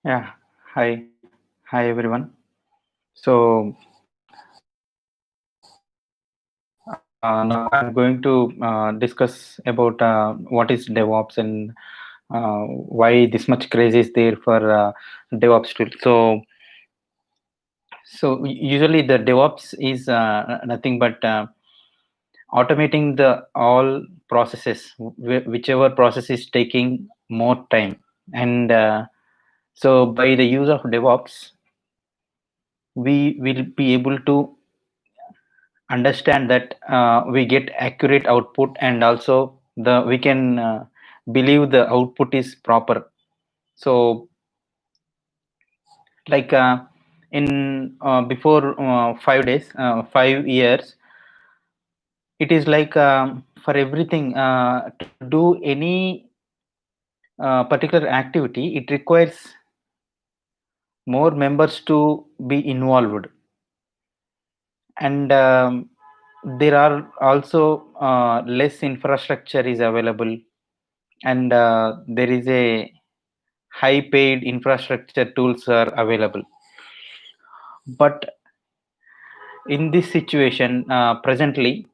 Yeah, hi everyone. So now I'm going to discuss about what is DevOps and why this much craze is there for DevOps tool. So usually the DevOps is nothing but automating the all processes, whichever process is taking more time, and so by the use of DevOps, we will be able to understand that we get accurate output, and also the we can believe the output is proper. So like in before 5 days 5 years, it is like for everything to do any particular activity, it requires more members to be involved, and there are also less infrastructure is available, and there is a high paid infrastructure tools are available. But in this situation presently,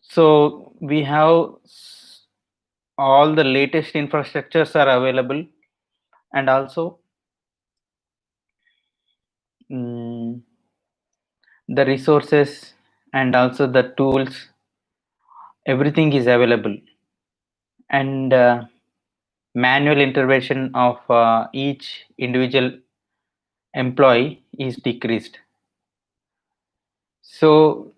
so we have all the latest infrastructures are available, and also mm, the resources and also the tools, everything is available, and manual intervention of each individual employee is decreased. So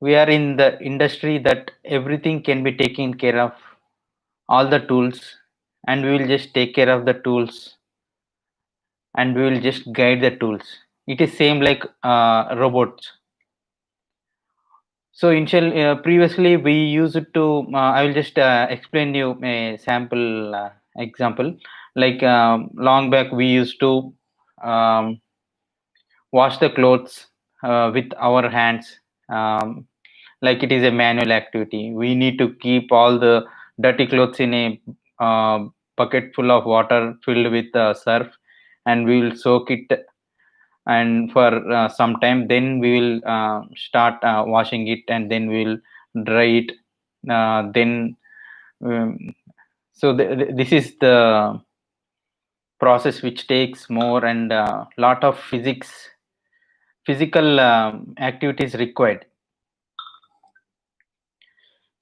we are in the industry that everything can be taken care of, all the tools, and we will just take care of the tools, and we will just guide the tools. It is same like robots. So initial previously we used to I will just explain you a sample example. Like long back we used to um, wash the clothes with our hands, um, like it is a manual activity. We need to keep all the dirty clothes in a bucket full of water filled with surf, and we will soak it, and for some time then we will start washing it, and then we will dry it, then um, so this is the process which takes more, and lot of physical activities required.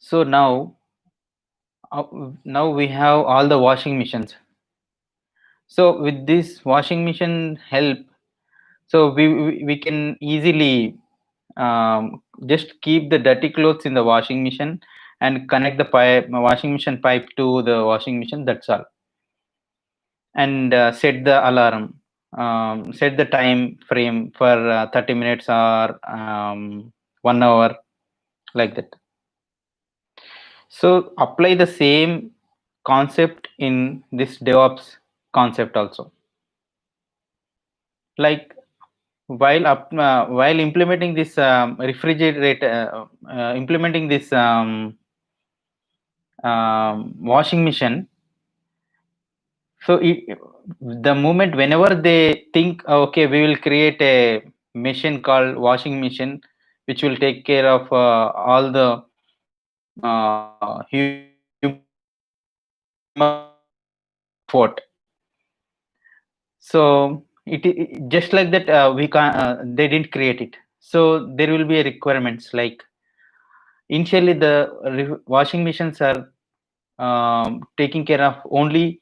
So uh, now we have all the washing machines. So with this washing machine help, so we can easily just keep the dirty clothes in the washing machine and connect the washing machine pipe to the washing machine, that's all. And set the alarm, set the time frame for 30 minutes or 1 hour, like that. So apply the same concept in this DevOps concept also. Like while implementing this refrigerator, implementing this washing machine. So the moment whenever they think, okay, we will create a machine called washing machine, which will take care of all the human effort. So just like that, we can they didn't create it. So there will be a requirements. Like initially the washing machines are taking care of only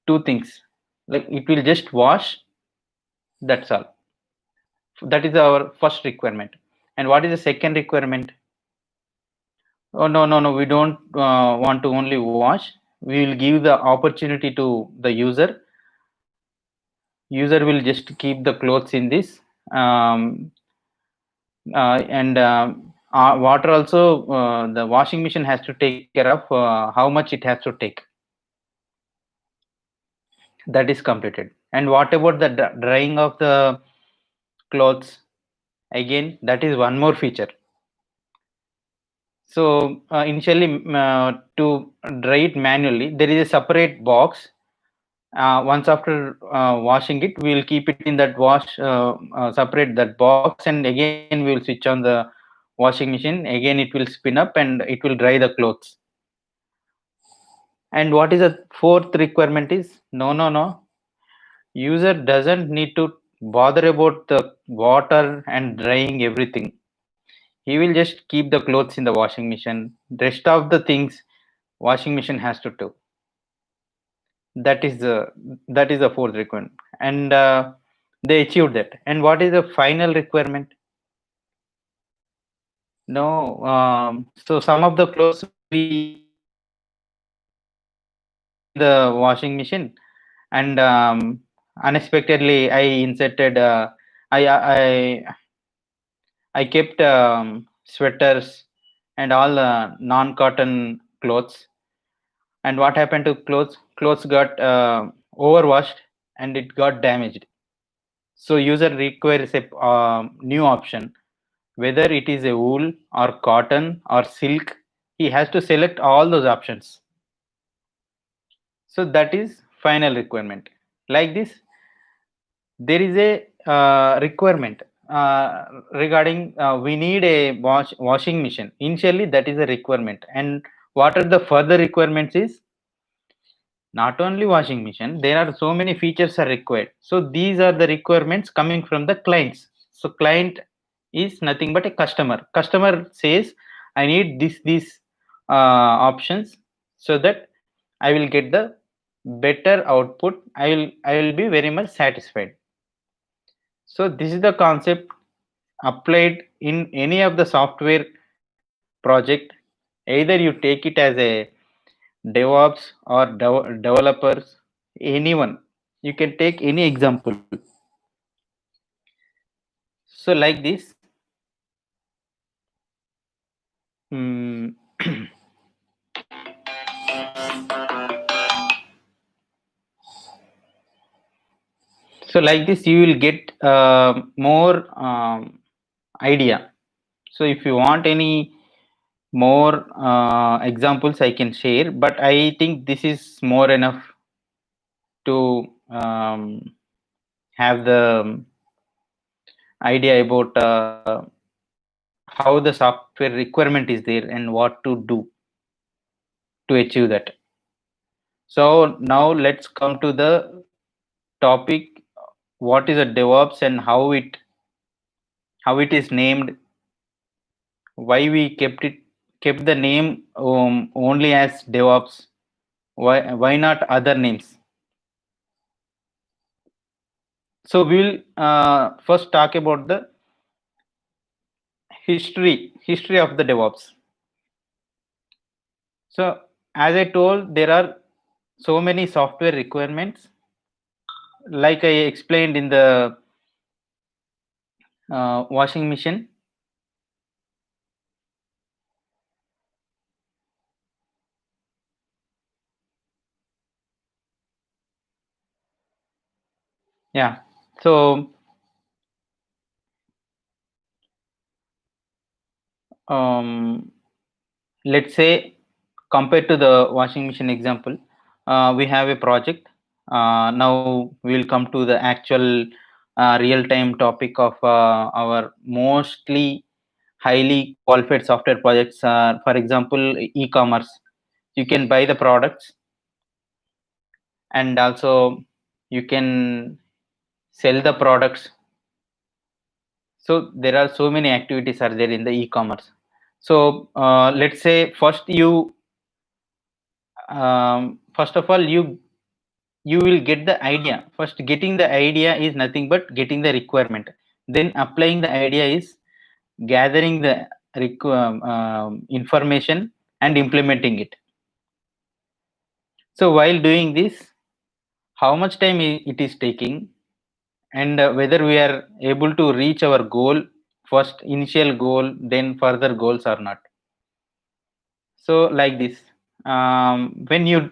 two things, like it will just wash, that's all. That is our first requirement. And what is the second requirement? Oh, no, we don't want to only wash. We will give the opportunity to the user will just keep the clothes in this, um, and water also, the washing machine has to take care of how much it has to take. That is completed. And what about the drying of the clothes? Again, that is one more feature. So initially, to dry it manually, there is a separate box Once after washing it, we will keep it in that wash, separate that box, and again we will switch on the washing machine. Again it will spin up and it will dry the clothes. And what is the fourth requirement is, no. User doesn't need to bother about the water and drying everything. He will just keep the clothes in the washing machine. Rest of the things washing machine has to do. That is the fourth requirement, and they achieved that. And what is the final requirement? No, so some of the clothes we in the washing machine, and unexpectedly I inserted. I kept sweaters and all non-cotton clothes. And what happened to clothes? Clothes got overwashed and it got damaged. So user requires a new option, whether it is a wool or cotton or silk. He has to select all those options. So that is final requirement. Like this, there is a requirement regarding we need a washing machine. Initially, that is a requirement. And what are the further requirements is, not only washing machine, there are so many features are required. So these are the requirements coming from the clients. So client is nothing but a customer says, I need these options, so that I will get the better output. I will be very much satisfied. So this is the concept applied in any of the software project. Either you take it as a DevOps or developers, anyone. You can take any example. So like this, mm, so like this you will get more idea. So if you want any more examples, I can share, but I think this is more enough to have the idea about how the software requirement is there and what to do to achieve that. So now let's come to the topic: what is a DevOps and how it is named, why we kept the name only as DevOps, why not other names. So we'll first talk about the history of the DevOps. So as I told, there are so many software requirements, like I explained in the washing machine. Yeah. So um, let's say, compared to the washing machine example, we have a project. Now we'll come to the actual real-time topic of our mostly highly qualified software projects. For example, e-commerce. You can buy the products, and also you can sell the products. So there are so many activities are there in the e-commerce. So let's say first of all, you will get the idea. First, getting the idea is nothing but getting the requirement. Then applying the idea is gathering the information and implementing it. So while doing this, how much time it is taking, and whether we are able to reach our goal, first initial goal, then further goals or not. So like this, when you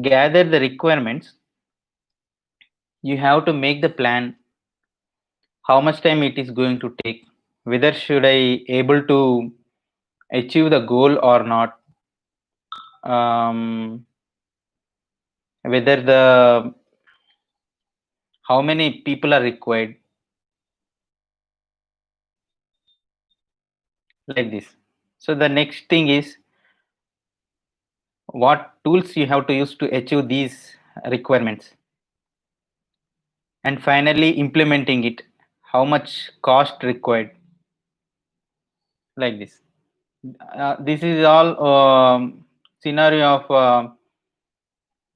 gather the requirements, you have to make the plan how much time it is going to take, whether should I able to achieve the goal or not. um, whether the how many people are required, like this. So the next thing is what tools you have to use to achieve these requirements, and finally implementing it, how much cost required, like this. This is all scenario of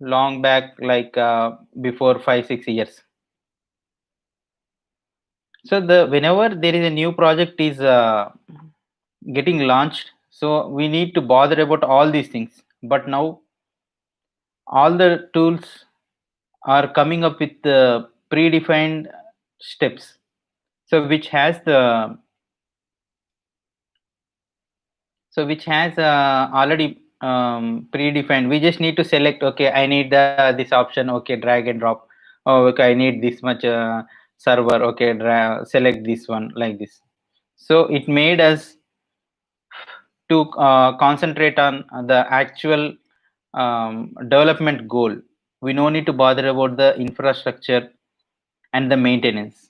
long back, like before 5 6 years. So the whenever there is a new project is getting launched, so we need to bother about all these things. But now all the tools are coming up with predefined steps, so which has already predefined. We just need to select, okay, I need this option, okay, drag and drop. Oh, okay, I need this much server, okay, select this one, like this. So it made us to concentrate on the actual development goal. We no need to bother about the infrastructure and the maintenance.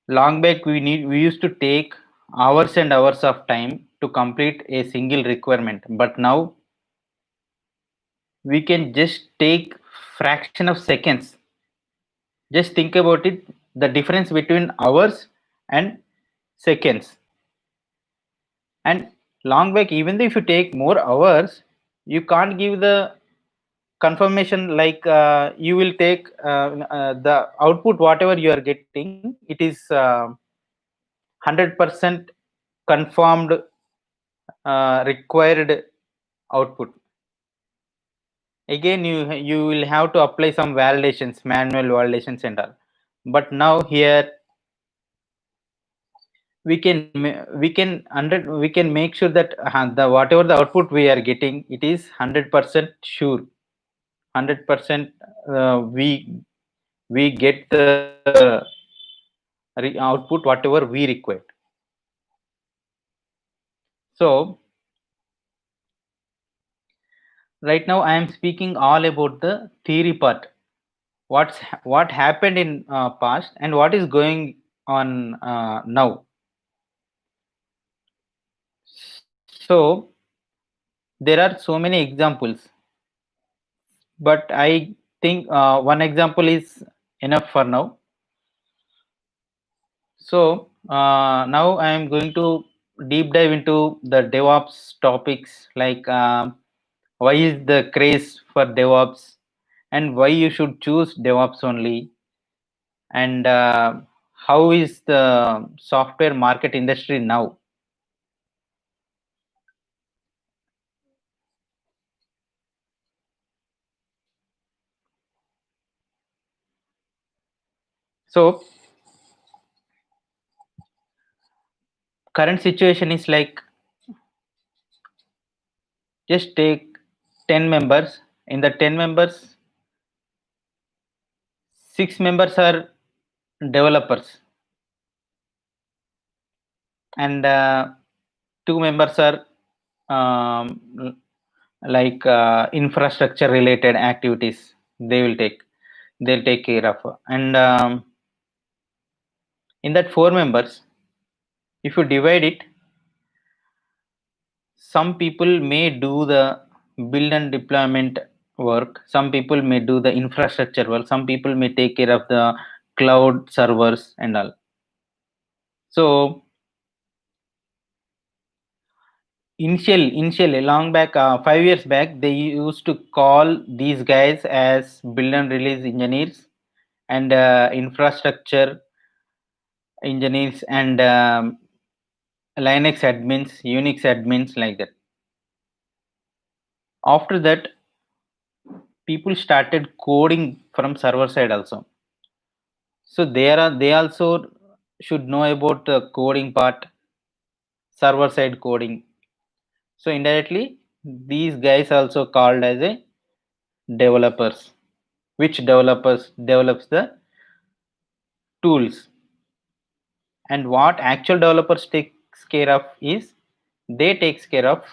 Long back, we used to take hours and hours of time to complete a single requirement, but now we can just take fraction of seconds. Just think about it, the difference between hours and seconds. And long back, even though if you take more hours, you can't give the confirmation like you will take the output whatever you are getting, it is 100% confirmed required output. Again, you will have to apply some validations, manual validations and all. But now here we can make sure that the whatever the output we are getting, it is 100% sure. 100% we get the output whatever we require. So right now I am speaking all about the theory part, what happened in past and what is going on now. So there are so many examples, but I think one example is enough for now. So now I am going to deep dive into the DevOps topics, like why is the craze for DevOps, and why you should choose DevOps only, and how is the software market industry now. So current situation is like, just take 10 members. In the 10 members, 6 members are developers, and 2 members are like infrastructure related activities they'll take care of. And in that 4 members, if you divide it, some people may do the build and deployment work, some people may do the infrastructure work, some people may take care of the cloud servers and all. So initially long back, 5 years back, they used to call these guys as build and release engineers and infrastructure engineers and Linux admins, Unix admins, like that. After that, people started coding from server side also. So they also should know about the coding part, server side coding. So indirectly, these guys also called as a developers, which developers develops the tools. And what actual developers takes care of is, they takes care of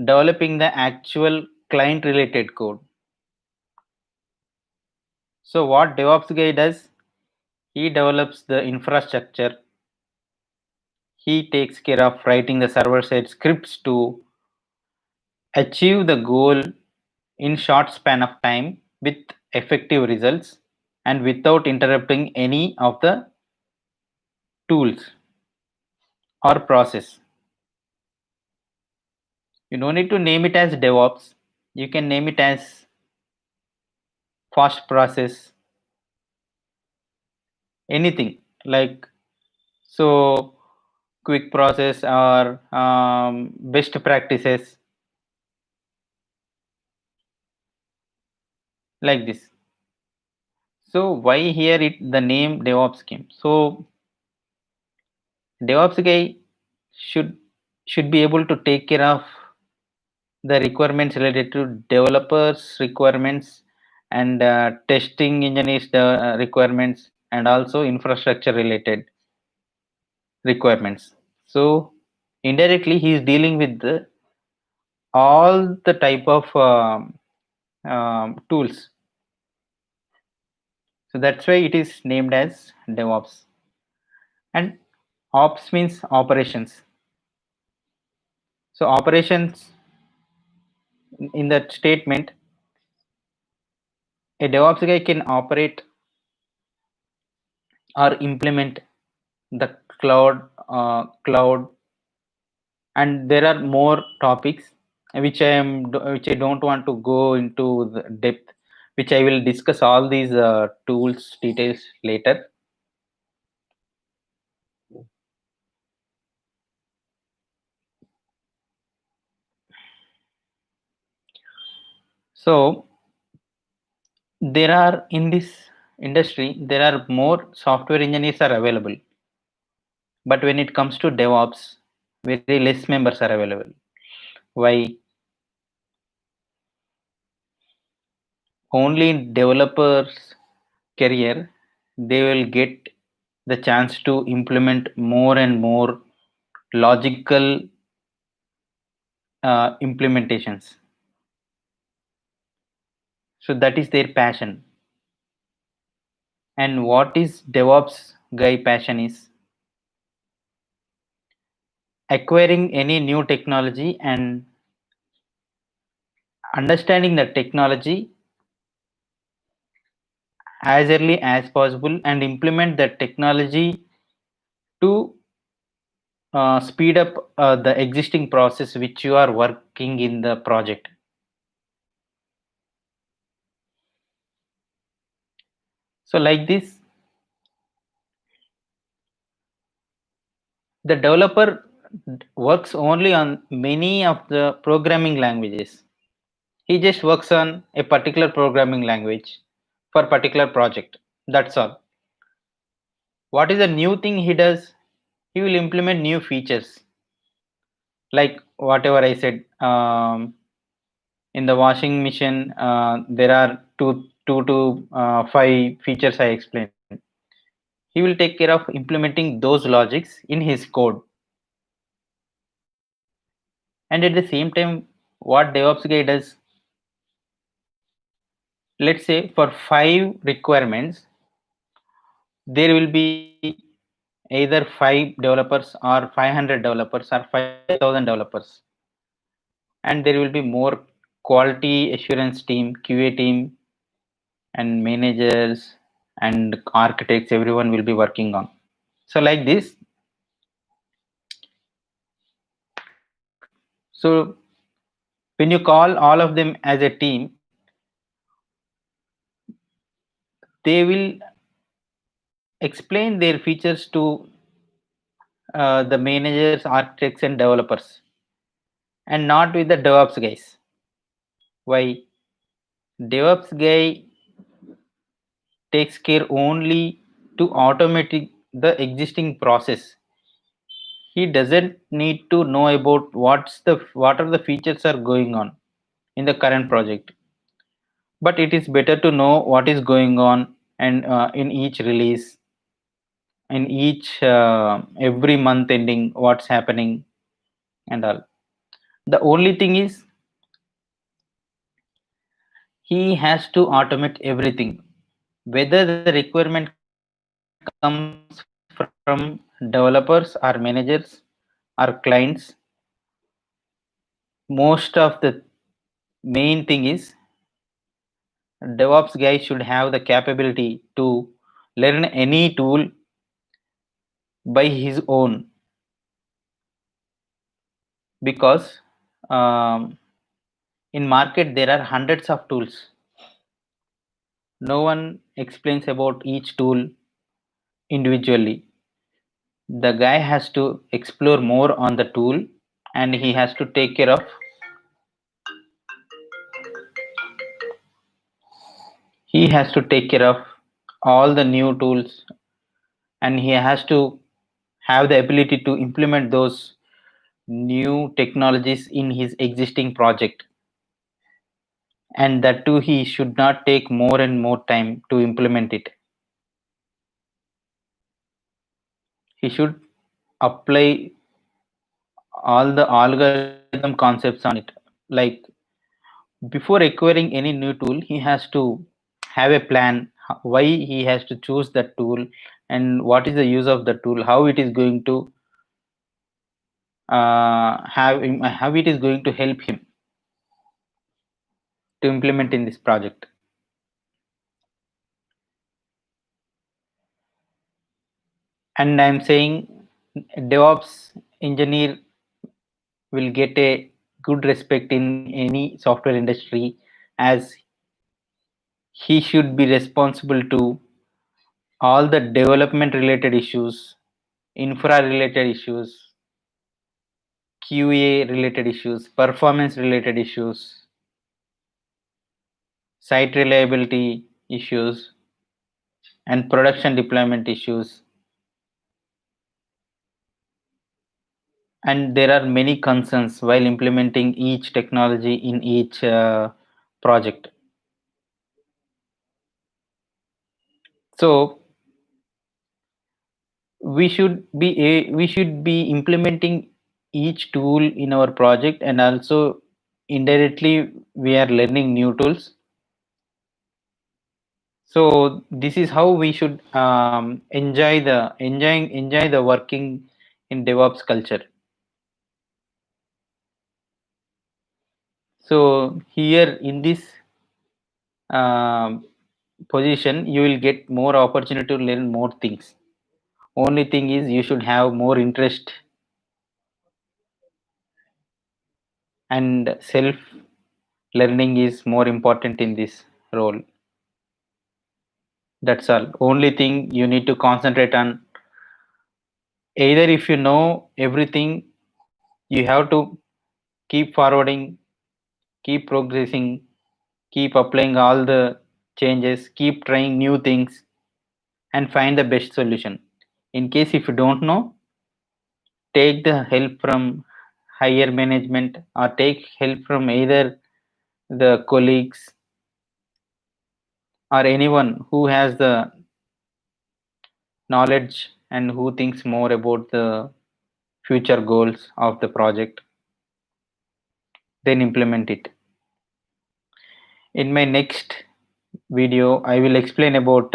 developing the actual client related code. So what DevOps guy does, he develops the infrastructure. He takes care of writing the server side scripts to achieve the goal in short span of time with effective results and without interrupting any of the tools or process. You don't need to name it as DevOps. You can name it as fast process, anything like so quick process or best practices like this. So why here it the name DevOps came? So DevOps guy should should be able to take care of the requirements related to developers requirements and testing engineers requirements and also infrastructure related requirements. So indirectly he is dealing with all the type of tools. So that's why it is named as DevOps. And ops means operations. So operations in that statement, a DevOps guy can operate or implement the cloud, and there are more topics which I don't want to go into the depth, which I will discuss all these tools details later. So there are in this industry there are more software engineers are available, but when it comes to DevOps very less members are available. Why? Only in developers career they will get the chance to implement more and more logical implementations. So that is their passion. And what is DevOps guy passion is acquiring any new technology and understanding the technology as early as possible and implement the technology to speed up the existing process which you are working in the project. So like this, the developer works only on many of the programming languages. He just works on a particular programming language for particular project. That's all. What is the new thing he does? He will implement new features like whatever I said. In the washing machine, there are two to five features I explained. He will take care of implementing those logics in his code. And at the same time, what DevOps guy does, let's say for 5 requirements, there will be either 5 developers or 500 developers or 5,000 developers, and there will be more quality assurance team, QA team, and managers and architects. Everyone will be working on. So like this. So when you call all of them as a team, they will explain their features to the managers, architects, and developers, and not with the DevOps guys. Why? DevOps guy takes care only to automate the existing process. He doesn't need to know about what are the features are going on in the current project. But it is better to know what is going on and in each release, in each every month ending, what's happening and all. The only thing is he has to automate everything. Whether the requirement comes from developers or managers or clients, most of the main thing is DevOps guy should have the capability to learn any tool by his own, because um, in market there are hundreds of tools. No one explains about each tool individually. The guy has to explore more on the tool, and he has to take care of all the new tools, and he has to have the ability to implement those new technologies in his existing project, and that too he should not take more and more time to implement it. He should apply all the algorithm concepts on it. Like, before acquiring any new tool, he has to have a plan why he has to choose that tool, and what is the use of the tool, how it is going to how it is going to help him to implement in this project. And I'm saying DevOps engineer will get a good respect in any software industry, as he should be responsible to all the development related issues, infra related issues, QA related issues, performance related issues, site reliability issues, and production deployment issues. And there are many concerns while implementing each technology in each project. So we should be implementing each tool in our project, and also indirectly we are learning new tools. So this is how we should enjoy the working in DevOps culture. So here in this um, position, you will get more opportunity to learn more things. Only thing is you should have more interest, and self learning is more important in this role. That's all. Only thing you need to concentrate on. Either if you know everything, you have to keep forwarding, keep progressing, keep applying all the changes, keep trying new things, and find the best solution. In case if you don't know, take the help from higher management, or take help from either the colleagues or anyone who has the knowledge and who thinks more about the future goals of the project, then implement it. In my next video, I will explain about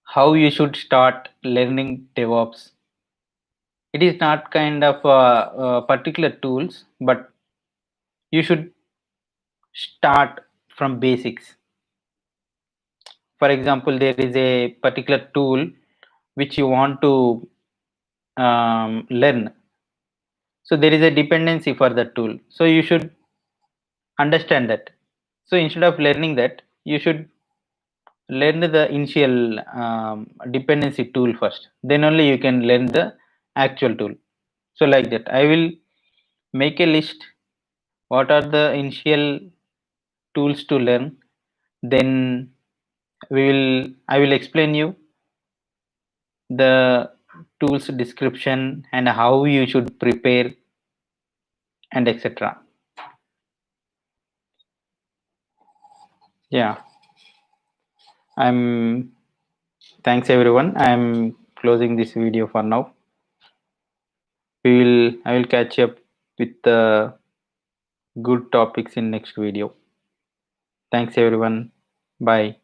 how you should start learning DevOps. It is not kind of particular tools, but you should start from basics. For example, there is a particular tool which you want to learn. So there is a dependency for that tool. So you should understand that. So instead of learning that, you should learn the initial dependency tool first. Then only you can learn the actual tool. So like that, I will make a list. What are the initial tools to learn? Then I will explain you the tools description and how you should prepare, and etc. Yeah, I'm thanks everyone. I'm closing this video for now. I will catch up with good topics in next video. Thanks everyone. Bye.